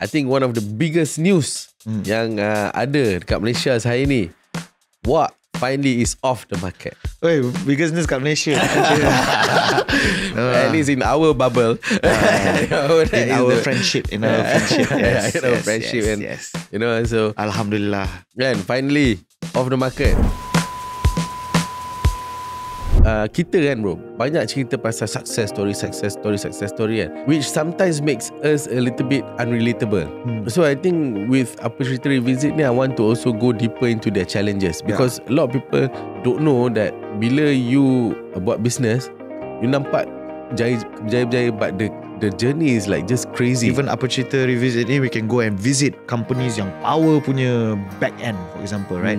I think one of the biggest news yang ada dekat Malaysia sehari ni, Wak finally is off the market. Oi, biggest news kat Malaysia. At least in our bubble. In our friendship. Yes, in our friendship. Yes. You know, so Alhamdulillah. and finally off the market. Kita kan bro, banyak cerita pasal success story kan, which sometimes makes us a little bit unrelatable. So I think with Aperture Revisit ni, I want to also go deeper into their challenges, because a lot of people don't know that bila you buat business, you nampak berjaya, but the journey is like just crazy. Even Aperture Revisit ni, we can go and visit companies yang power punya back end, for example, right?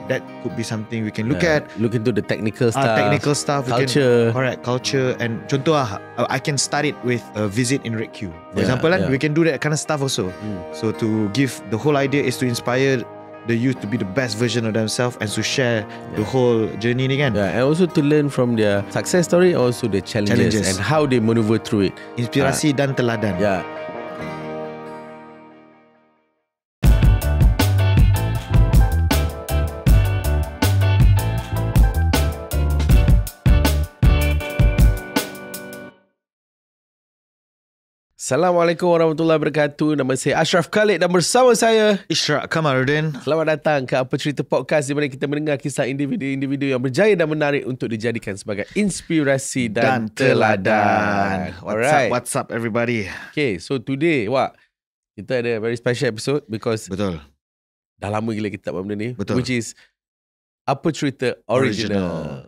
That could be something we can look at. Look into the technical stuff, culture. Correct, culture. And contoh I can start it with a visit in Red Q, for example, we can do that kind of stuff also. So to give, the whole idea is to inspire the youth to be the best version of themselves and to share the whole journey ni kan. And also to learn from their success story, also the challenges and how they maneuver through it. Inspirasi dan teladan. Assalamualaikum warahmatullahi wabarakatuh. Nama saya Ashraf Khalid dan bersama saya Ishraq Kamaluddin. Selamat datang ke Apa Cerita Podcast, di mana kita mendengar kisah individu-individu yang berjaya dan menarik untuk dijadikan sebagai inspirasi dan teladan. What's up everybody? Okay, so today Wak, kita ada very special episode because Betul. dah lama gila kita buat benda ni. Betul. Which is Apa Cerita Original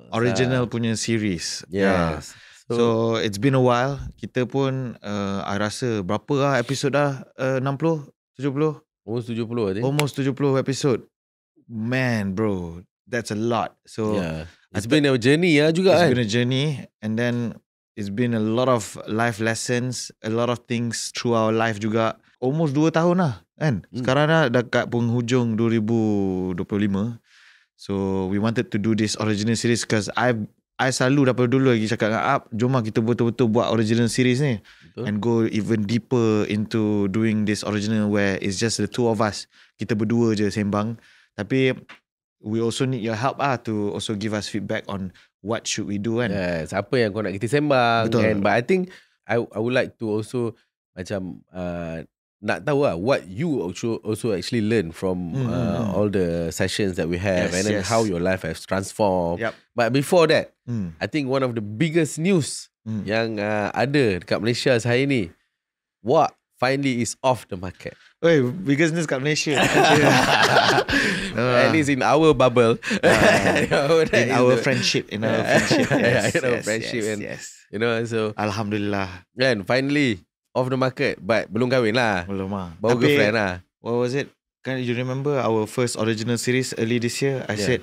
punya series. Yes. So it's been a while. Kita pun I rasa berapa lah episod dah? 60? 70? Almost 70 I think. Almost 70 episod. Man bro, that's a lot. So it's been a journey juga It's kan. been a journey, and then it's been a lot of life lessons, a lot of things through our life juga. Almost 2 tahun lah kan. Sekarang dah dekat penghujung 2025. So we wanted to do this original series because I selalu daripada dulu lagi cakap dengan Ab, jom lah kita betul-betul buat original series ni. Betul. And go even deeper into doing this original where it's just the two of us. Kita berdua je sembang. Tapi we also need your help to also give us feedback on what should we do kan. Yes, apa yang kau nak kita sembang. Betul. And, but I think I would like to also macam nak tahu what you also actually learn from all the sessions that we have, and then how your life has transformed. Yep. But before that, I think one of the biggest news yang ada dekat Malaysia sehari ni, Wak finally is off the market. Oi, biggest news kat Malaysia. At least in our bubble. in our friendship. Yes. You know, so Alhamdulillah. and finally off the market, but belum kahwin lah. Belum lah. Baru girlfriend lah. What was it? Can you remember our first original series early this year? I said,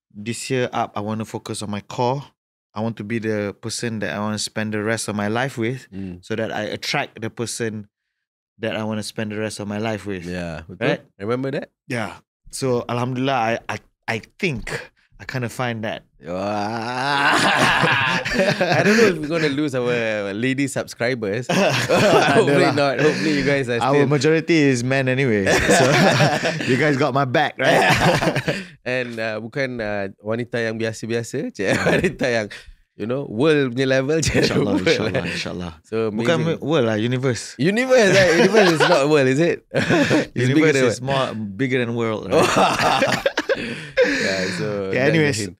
this year up, I want to focus on my core. I want to be the person that I want to spend the rest of my life with, so that I attract the person that I want to spend the rest of my life with. Yeah, betul. Right? Remember that? Yeah. So Alhamdulillah, I think I kind of find that. I don't know if we're going to lose our lady subscribers. Hopefully not. Hopefully you guys are still... Our majority is men anyway. So you guys got my back, right? And bukan wanita yang biasa-biasa, wanita yang, you know, world punya level je. Inshallah. So bukan world lah, universe. Universe, right? Universe is not world, is it? Universe is more bigger than world, right? So anyways,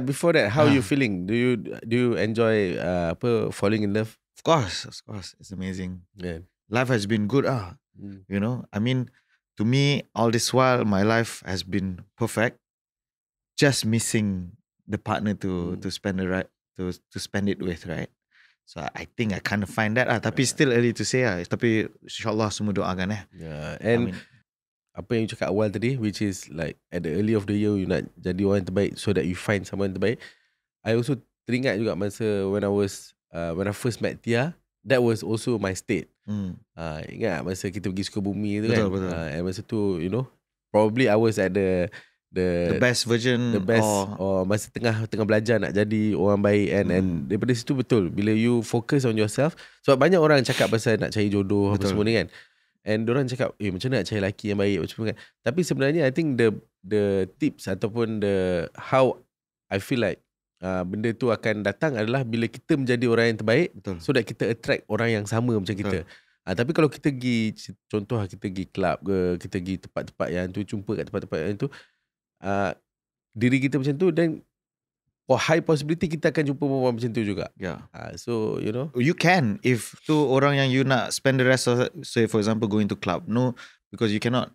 before that, how you feeling? Do you enjoy falling in love? Of course, it's amazing. Life has been good, you know. I mean, to me, all this while my life has been perfect, just missing the partner to spend to spend it with, right? So I think I kind of find that tapi still early to say tapi insyaAllah semua doakan and apa yang you cakap awal tadi, which is like at the early of the year you nak jadi orang terbaik so that you find someone terbaik. I also teringat juga masa when I first met Tia, that was also my state. Ingat masa kita pergi Sukabumi tu kan? Betul. And masa tu, you know, probably I was at the best version, or masa tengah belajar nak jadi orang baik, and daripada situ betul bila you focus on yourself. Sebab banyak orang cakap pasal nak cari jodoh apa semua ni kan. And diorang cakap, macam mana nak cari lelaki yang baik macam kan. Tapi sebenarnya I think the tips ataupun how I feel like benda tu akan datang adalah bila kita menjadi orang yang terbaik. Betul. So that kita attract orang yang sama macam kita. Tapi kalau kita pergi, contoh kita pergi club ke, kita pergi tempat-tempat yang tu, jumpa kat tempat-tempat yang tu, diri kita macam tu, then high possibility kita akan jumpa perempuan macam tu juga. So you know, you can, if tu orang yang you nak spend the rest of, say for example going to club, no, because you cannot.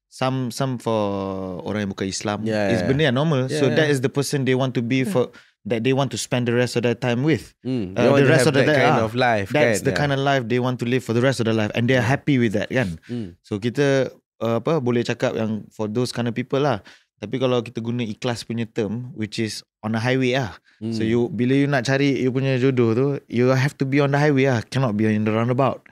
Some for orang yang bukan Islam, it's benda yang normal. So that is the person they want to be for, that they want to spend the rest of their time with. The rest of that kind of life. That's the kind of life they want to live for the rest of their life, and they're happy with that, kan? So kita boleh cakap yang for those kind of people lah. Tapi kalau kita guna ikhlas punya term, which is on the highway lah. So bila you nak cari you punya jodoh tu, you have to be on the highway lah, cannot be in the roundabout.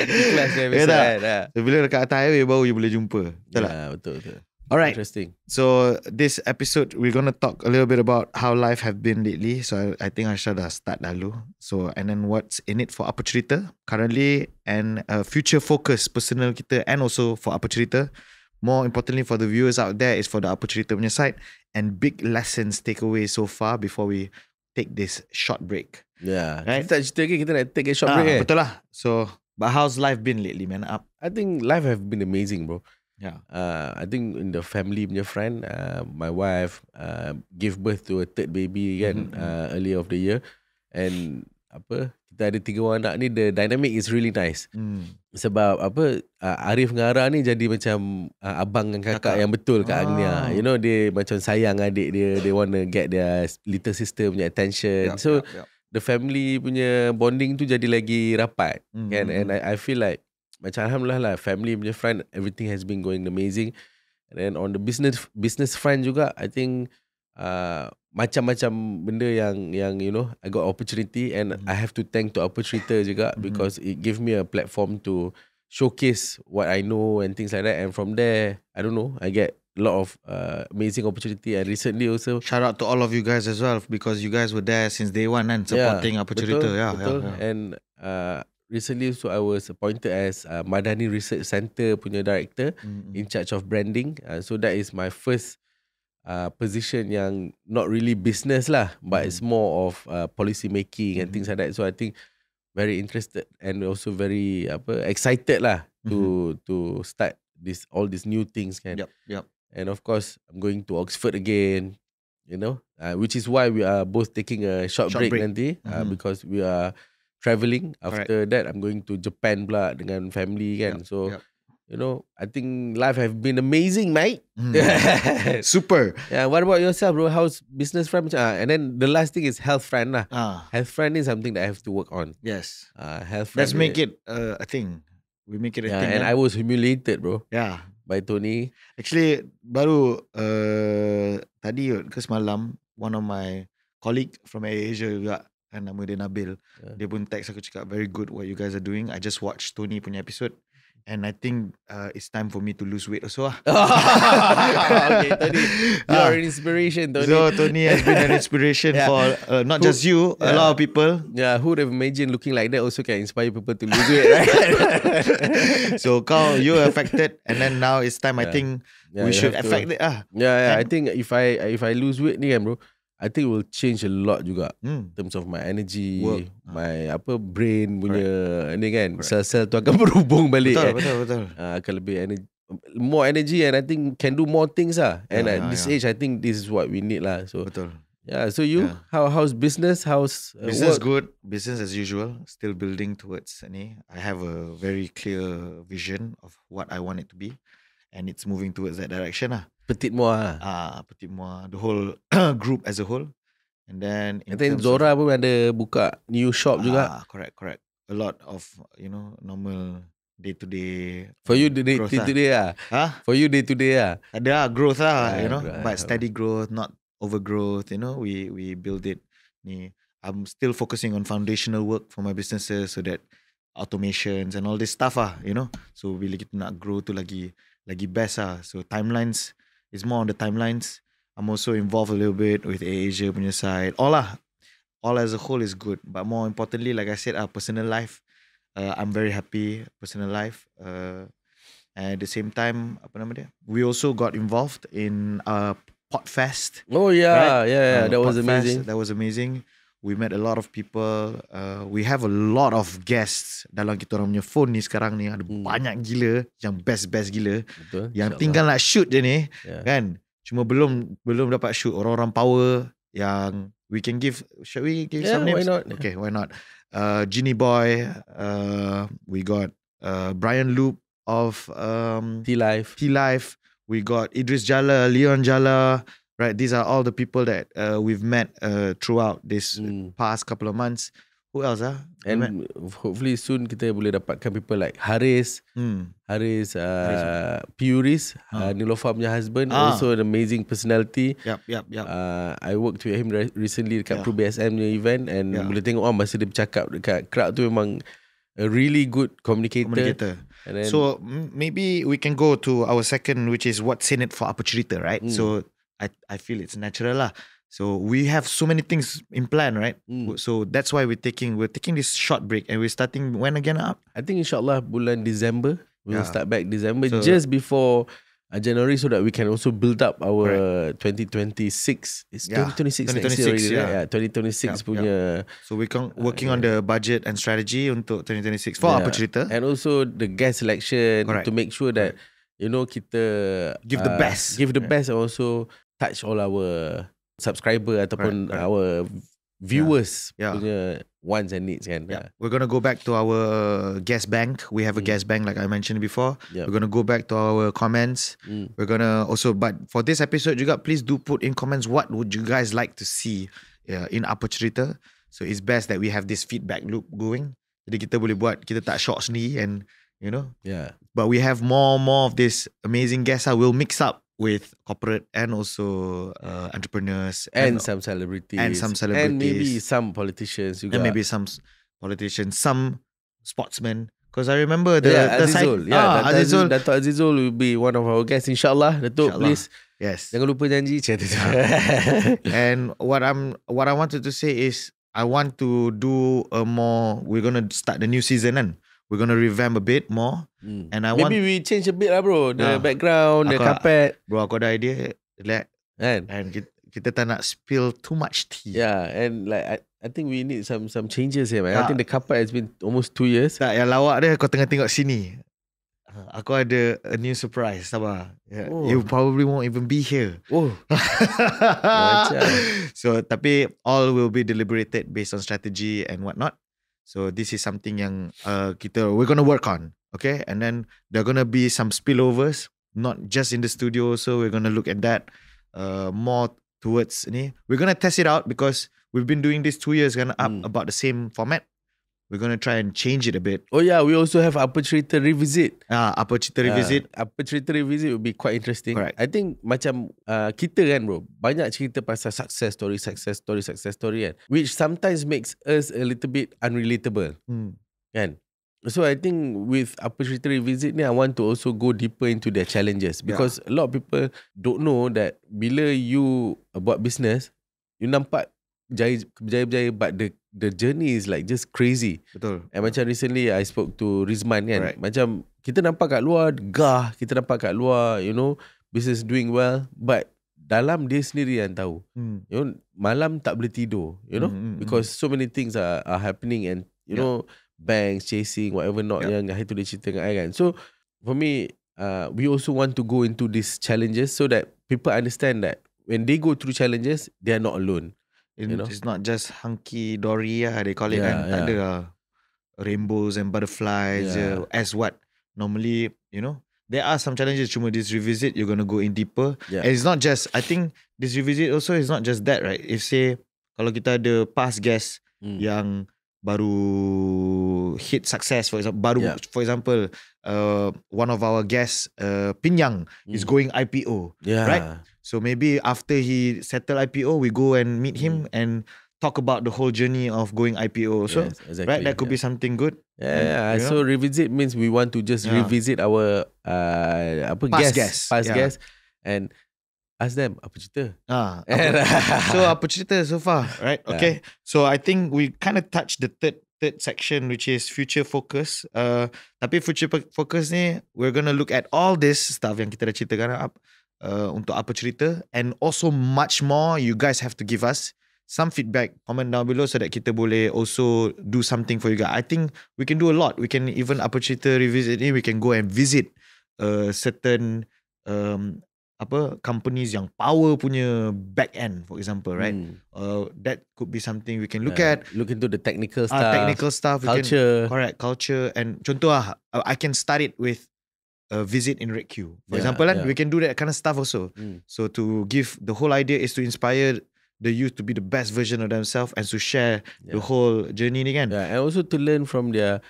Ikhlas dia biasa kan. So bila dekat atas highway baru you boleh jumpa. Betul tak? Betul. Alright. Interesting. So this episode we're gonna talk a little bit about how life have been lately. So I think Aisyah dah start dulu. So and then what's in it for Apa Cerita currently, and future focus personal kita, and also for Apa Cerita. More importantly for the viewers out there is for the Apa Cerita punya side, and big lessons takeaway so far before we take this short break. Right? Kita tak cerita lagi, kita nak take a short break. Betul lah. So but how's life been lately, man? I think life have been amazing, bro. I think in the family punya front, my wife gave birth to a third baby kan, earlier of the year, and kita ada 3 orang anak ni, the dynamic is really nice. Sebab Arif dengan Ara ni jadi macam abang dan kakak yang betul kat Agnia. You know, dia macam sayang adik dia, they want to get their little sister punya attention. The family punya bonding tu jadi lagi rapat kan. And I feel like macam alhamdulillah lah, family punya front everything has been going amazing. And then on the business front juga, I think macam-macam benda yang you know, I got opportunity, and I have to thank to Apa Cerita juga, because it gave me a platform to showcase what I know and things like that. And from there, I don't know, I get a lot of amazing opportunity. And recently also, shout out to all of you guys as well, because you guys were there since day one and supporting Apa Cerita. Betul. And recently so I was appointed as Madani Research Center punya director, in charge of branding. So that is my first position yang not really business lah, but it's more of policy making and things like that. So I think very interested and also very excited lah to start all these new things kan. Yep. And of course I'm going to Oxford again, you know, which is why we are both taking a short break nanti, because we are travelling. After that I'm going to Japan pula dengan family kan. You know, I think life have been amazing, mate. Super. What about yourself, bro? How's business front? And then the last thing is health front lah. Health front is something that I have to work on. Yes. Health front. Let's make it a thing. We make it a thing. And I was humiliated, bro. By Tony. Actually, baru tadi ke semalam, one of my colleague from AirAsia juga, kan, nama dia Nabil. Dia pun text aku cakap, very good what you guys are doing. I just watched Tony punya episode. And I think it's time for me to lose weight also lah. Okay, Tony, you're an inspiration, Tony. So Tony has been an inspiration for not just you, a lot of people. Who would have imagined looking like that also can inspire people to lose weight, right? So you're affected, and then now it's time. I think we should affect it. I think if I lose weight ni kan, bro, I think it will change a lot juga in terms of my energy, work, my brain punya ni kan, sel-sel tu akan berhubung balik. Betul. Akan lebih more energy, and I think can do more things lah. And at this age, I think this is what we need lah. So betul. So you, how's business? How's business? work? Good. Business as usual. Still building towards ni. I have a very clear vision of what I want it to be, and it's moving towards that direction lah. Petit Moi. Petit Moi. The whole group as a whole. And then I think Zora pun ada buka new shop juga. Correct. A lot of, you know, normal day-to-day. For you day-to-day lah. For you day-to-day lah. Ada growth lah, you know. But steady growth, not overgrowth, you know. We build it. I'm still focusing on foundational work for my businesses, so that automations and all this stuff you know. So bila kita nak grow tu lagi best So timelines is more on the timelines. I'm also involved a little bit with AirAsia punya side. All as a whole is good, but more importantly, like I said, our personal life, I'm very happy personal life. And at the same time, apa nama dia? We also got involved in Podfest. Oh yeah, yeah, that was Podfest, amazing. That was amazing. We met a lot of people. We have a lot of guests dalam kita orang punya phone ni sekarang ni. Ada banyak gila yang best gila. Betul. Yang tinggal nak shoot je ni, kan? Cuma belum dapat shoot orang-orang power yang we can give. Shall we give some names? Why not? Okay, why not? Genie Boy. We got Brian Loop of T-Life. We got Idris Jala, Leon Jala. Right, these are all the people that we've met throughout this past couple of months. Who else? And hopefully soon kita boleh dapatkan people like Haris, Puris, Nilofa punya husband, also an amazing personality. Yep. I worked with him recently dekat Pro BSM punya event, and boleh tengok masa dia bercakap dekat crowd tu memang a really good communicator. And then, so maybe we can go to our second, which is what's in it for Apa Cerita, right? So I feel it's natural lah. So we have so many things in plan, right? So that's why we're taking this short break, and we're starting when again up? I think insyaAllah bulan December. We'll start back December, so, just before January, so that we can also build up our 2026. It's 2026 next year already, right? 2026 punya. So we're working on the budget and strategy untuk 2026 for Apa Cerita. And also the guest selection to make sure that you know kita give the best. Give the best, and also touch all our subscriber ataupun our viewers punya wants and needs kan. We're going to go back to our guest bank. We have a guest bank like I mentioned before. We're going to go back to our comments. We're going to also, but for this episode juga, please do put in comments what would you guys like to see in Apa Cerita. So it's best that we have this feedback loop going. Jadi kita boleh buat, kita tak short sendiri, and you know. But we have more of this amazing guests. We'll mix up with corporate and also entrepreneurs and some celebrities and maybe some politicians juga. And maybe some politicians, some sportsmen. Because I remember the Azizul. Dato' Azizul will be one of our guests, insyaAllah. Dato', please. Yes. Jangan lupa janji. And what I wanted to say is, I want to do we're going to start the new season kan. We're going to revamp a bit more. And maybe we change a bit lah bro. The background, the carpet. Bro, aku ada idea. And kita tak nak spill too much tea. Yeah, and like I think we need some changes here, man. I think the carpet has been almost 2 years. Tak, yang lawak dia kau tengah tengok sini. Aku ada a new surprise. Sabar. You probably won't even be here. So, tapi all will be deliberated based on strategy and whatnot. So this is something yang we're gonna work on, okay? And then there are gonna be some spillovers, not just in the studio. So we're gonna look at that more towards ni. We're gonna test it out because we've been doing this 2 years kan, about the same format. We're gonna try and change it a bit. Oh yeah, we also have Apa Cerita Revisit. Apa Cerita Revisit. Apa Cerita Revisit will be quite interesting. Correct. I think macam kita kan bro, banyak cerita pasal success story kan, which sometimes makes us a little bit unrelatable. Kan? So I think with Apa Cerita Revisit ni, I want to also go deeper into their challenges, because a lot of people don't know that bila you buat business, you nampak berjaya, but the journey is like just crazy. Betul. And macam recently I spoke to Rizman kan. Macam kita nampak kat luar gah, kita nampak kat luar, you know, business doing well, but dalam dia sendiri yang tahu. You know, malam tak boleh tidur, you know, because so many things are happening, and you know, banks chasing whatever not yang hari tu dia cerita dengan I kan. So for me, we also want to go into these challenges so that people understand that when they go through challenges, they are not alone. You know? It's not just hunky-dory they call it kan. Tak ada rainbows and butterflies as what normally, you know. There are some challenges. Cuma this revisit, you're going to go in deeper. And it's not just, I think this revisit also is not just that, right? If say, kalau kita ada past guests yang baru hit success, for example, for example, one of our guests, Pinyang, is going IPO, right? So maybe after he settled IPO, we go and meet him and talk about the whole journey of going IPO. So, right, that could be something good. So revisit means we want to just revisit our past guests and ask them apa cerita. So apa cerita so far, right? Okay. So I think we kind of touched the third third section, which is future focus. Tapi future focus ni, we're gonna look at all this stuff yang kita dah ceritakan untuk apa cerita, and also much more. You guys have to give us some feedback, comment down below so that kita boleh also do something for you guys. I think we can do a lot. We can even apa cerita revisit ni, we can go and visit certain companies yang power punya back end, for example, right? That could be something we can look at. Look into the technical stuff. Technical stuff. Culture. Culture. And contoh I can start it with a visit in Red Q. For example, we can do that kind of stuff also. So to give, the whole idea is to inspire the youth to be the best version of themselves and to share the whole journey ni kan. And also to learn from their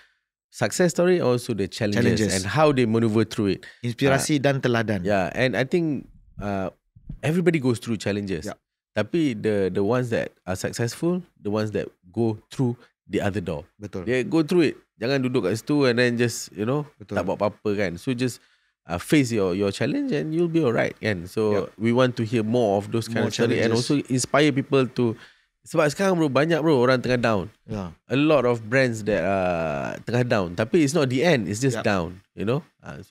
success story, also the challenges and how they maneuver through it. Inspirasi dan teladan. And I think everybody goes through challenges. Tapi the ones that are successful, the ones that go through the other door. Betul. They go through it. Jangan duduk kat situ and then just, Betul. tak buat apa-apa kan. So just face your challenge and you'll be alright kan. So we want to hear more of those kind of story and also inspire people to, sebab sekarang banyak orang tengah down. A lot of brands that tengah down, tapi it's not the end, it's just down,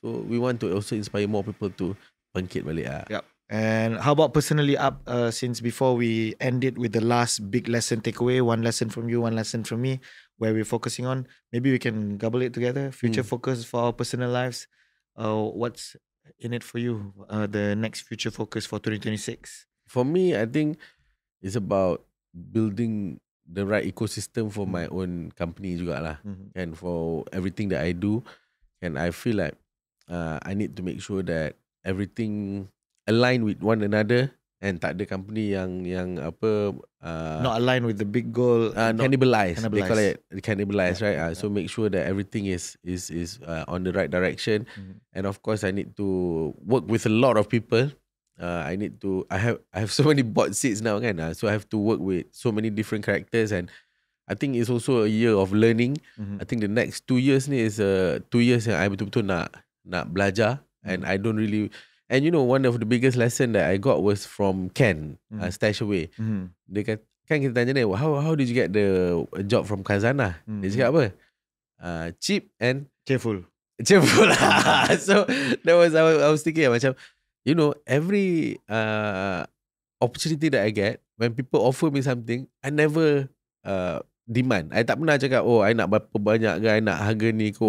so we want to also inspire more people to bangkit balik. And how about personally up, since before we ended with the last big lesson takeaway, one lesson from you, one lesson from me, where we're focusing on, maybe we can gobble it together, future focus for our personal lives. What's in it for you, the next future focus for 2026? For me, I think it's about building the right ecosystem for my own company jugalah, and for everything that I do, and I feel like I need to make sure that everything align with one another and tak ada company yang not aligned with the big goal, cannibalize. They call it cannibalize, right? So make sure that everything is on the right direction, and of course I need to work with a lot of people. I have so many bought seats now kan, so I have to work with so many different characters, and I think it's also a year of learning. I think the next 2 years ni is 2 years yang I betul-betul nak belajar, and I don't really. And one of the biggest lesson that I got was from Ken, Stashaway. Dia kata, kan kita tanya dia, how did you get the job from Khazanah? Dia cakap apa? Cheap and cheerful. So that was I was thinking macam, every opportunity that I get, when people offer me something, I never demand. I tak pernah cakap, I nak berapa banyak ke, I nak harga ni ke,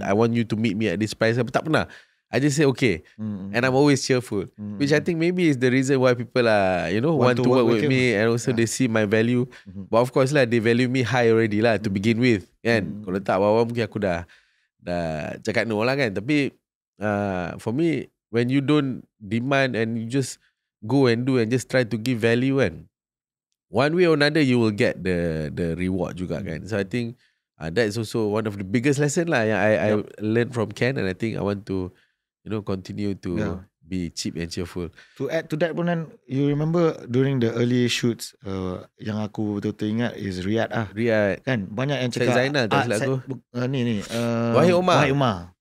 I want you to meet me at this price. Tak pernah. I just say okay, and I'm always cheerful, which I think maybe is the reason why people want to work with me, and also they see my value. But of course lah, they value me high already lah to begin with, kan. Kalau tak awal mungkin aku dah cakap no lah kan. Tapi for me, when you don't demand and you just go and do and just try to give value kan, one way or another you will get the reward juga kan. So I think that is also one of the biggest lesson lah yang I learned from Ken, and I think I want to continue to be cheap and cheerful. To add to that pun, you remember during the early shoots, yang aku betul-betul ingat is Riyad Riyad kan, banyak yang cakap Zainal tak silap aku. Wahid Omar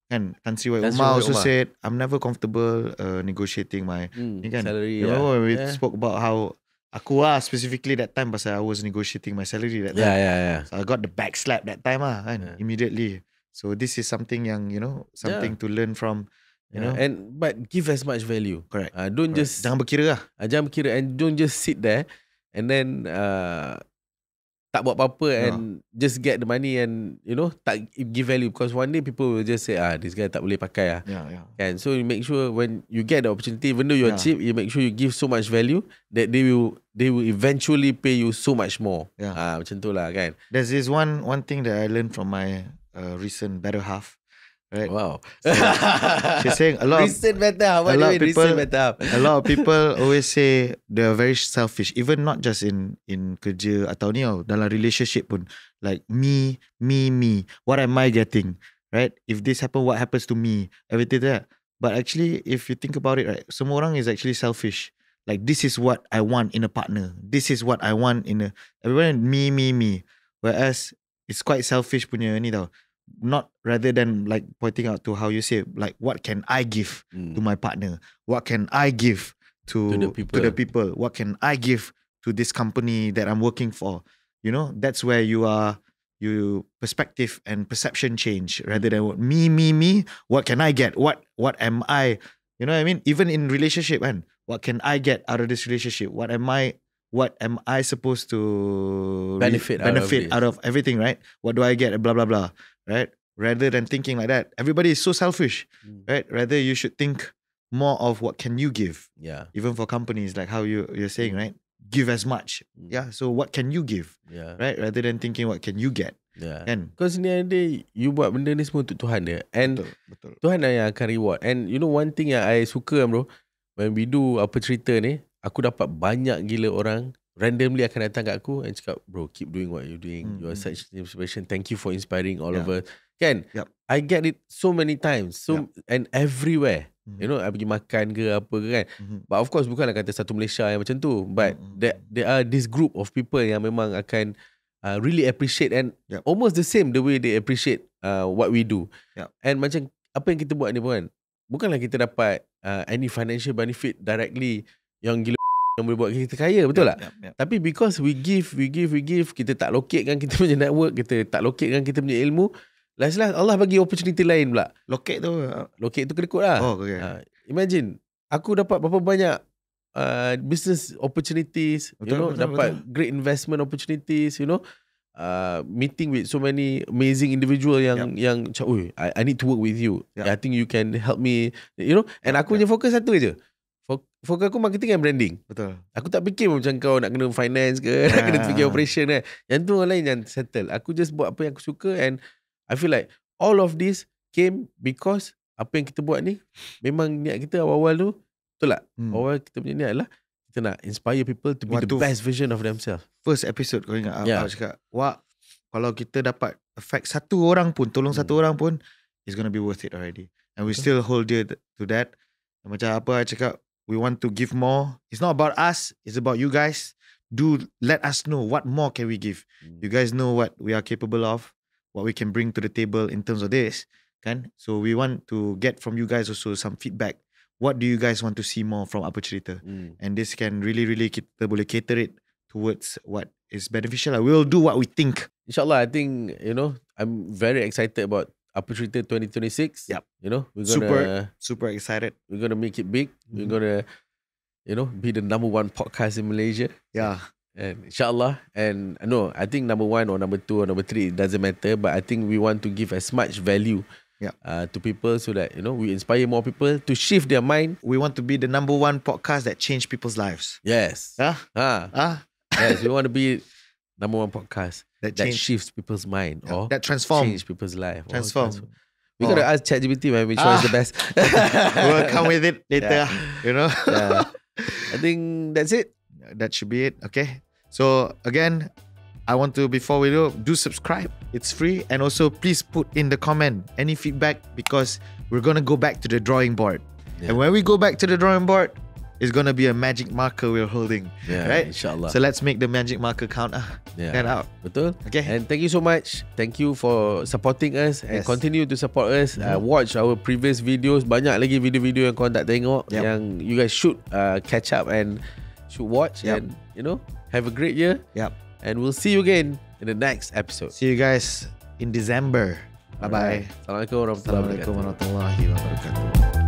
kan, Tan Sri Wahid Omar also said I'm never comfortable negotiating my salary. Remember when we spoke about how aku specifically that time pasal I was negotiating my salary that time. So I got the back slap that time kan, immediately. So this is something yang something to learn from, but give as much value. Correct. Don't just jangan berkira lah. Jangan berkira, and don't just sit there and then tak buat apa-apa and just get the money and tak give value, because one day people will just say this guy tak boleh pakai And so you make sure when you get the opportunity, even though you're cheap, you make sure you give so much value that they will eventually pay you so much more. Macam tu lah kan. There's this one thing that I learned from my recent better half, right? Wow. So, she's saying a lot of people always say they're very selfish, even not just in kerja atau ni dalam relationship pun, like me, what am I getting, right? If this happen, what happens to me, everything that. But actually, if you think about it, right, semua orang is actually selfish. Like, this is what I want in a partner, this is what I want in everyone, me. Whereas it's quite selfish punya ni tau. Not rather than like pointing out to how you say, like, what can I give to my partner? What can I give to the people? What can I give to this company that I'm working for? That's where you are you perspective and perception change rather than what me. What can I get? What am I? You know what I mean? Even in relationship, man, what can I get out of this relationship? What am I supposed to Benefit out of everything, right? What do I get? Blah blah blah, right? Rather than thinking like that, everybody is so selfish, right? Rather, you should think more of what can you give. Yeah. Even for companies, like how you're saying, right? Give as much. Yeah. So what can you give? Yeah. Right? Rather than thinking what can you get. Yeah. Kan? Because in the end of the day, you buat benda ni semua untuk Tuhan dia. And Betul. Tuhan lah yang akan reward. And you know one thing yang I suka bro, when we do apa cerita ni, aku dapat banyak gila orang randomly akan datang kat aku and cakap, bro, keep doing what you're doing. You are such an inspiration. Thank you for inspiring all of us. Kan? Yep. I get it so many times. And everywhere. You know, I pergi makan ke apa ke kan. But of course bukanlah kata satu Malaysia yang macam tu. But there are this group of people yang memang akan really appreciate and almost the same the way they appreciate what we do. And macam apa yang kita buat ni pun kan, bukanlah kita dapat any financial benefit directly yang gila yang boleh buat kita kaya, betul tak? Tapi because we give, kita tak locatekan kita punya network, kita tak locatekan kita punya ilmu, last Allah bagi opportunity lain pula. Locate tu kedekut lah. Oh, okay. Imagine aku dapat berapa banyak business opportunities, dapat great investment opportunities, meeting with so many amazing individual yang I need to work with you. I think you can help me, and aku punya fokus satu je. Fokus aku marketing and branding. Betul. Aku tak fikir macam kau nak kena finance ke, nak kena fikir operation kan. Yang tu orang lain yang settle. Aku just buat apa yang aku suka, and I feel like all of this came because apa yang kita buat ni memang niat kita awal-awal tu, betul tak? Awal kita punya niat adalah kita nak inspire people to be the best version of themselves. First episode kau ingat aku cakap, kalau kita dapat affect satu orang pun, tolong satu orang pun, it's gonna be worth it already. And we still hold it to that. Macam apa I cakap, we want to give more. It's not about us, it's about you guys. Do let us know what more can we give. You guys know what we are capable of, what we can bring to the table in terms of this, kan? So we want to get from you guys also some feedback. What do you guys want to see more from Apa Cerita? And this can really kita boleh cater it towards what is beneficial. We'll do what we think. InsyaAllah, I think, I'm very excited about Apa Cerita 2026. We're gonna super excited. We're gonna make it big. We're gonna, be the number one podcast in Malaysia. Yeah. And insyaAllah, and no, I think number 1 or number 2 or number 3, it doesn't matter, but I think we want to give as much value to people so that, we inspire more people to shift their mind. We want to be the number 1 podcast that change people's lives. Yes. Yes, we want to be number 1 podcast that shifts people's mind or that change people's life. Transform. We gotta ask ChatGPT, man, which one is the best. We'll come with it later, I think that's it. That should be it. Okay. So again, I want to, before we do subscribe. It's free. And also please put in the comment any feedback, because we're going to go back to the drawing board. And when we go back to the drawing board, it's going to be a magic marker we're holding. Right? InsyaAllah. So let's make the magic marker count. Get out. Betul. Okay. And thank you so much. Thank you for supporting us and continue to support us. Watch our previous videos. Banyak lagi video-video yang korang tak tengok, yang you guys should catch up and should watch. And have a great year. And we'll see you again in the next episode. See you guys in December. Bye-bye. Assalamualaikum warahmatullahi wabarakatuh.